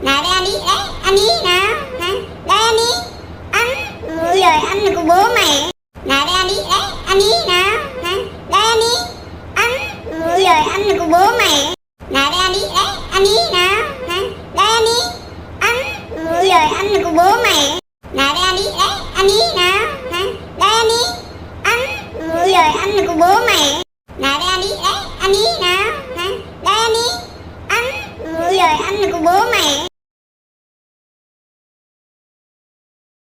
Nào đây anh đi, đấy, anh đi nào. Nè, đây anh đi. Anh, ôi giời, anh là của bố mày. Nào đây anh đi, đấy, anh đi nào. Nè, đây anh đi. Anh, ôi giời, anh là của bố mày. Nào đây anh đi, đấy, anh đi nào. Nè, đây anh đi. Anh, ôi giời, anh là của bố mày. Nào đây anh đi, đấy, anh đi nào. Nè, đây anh đi. Anh, ôi giời, anh là của bố mày. Nào đây anh đi, đấy, anh đi nào.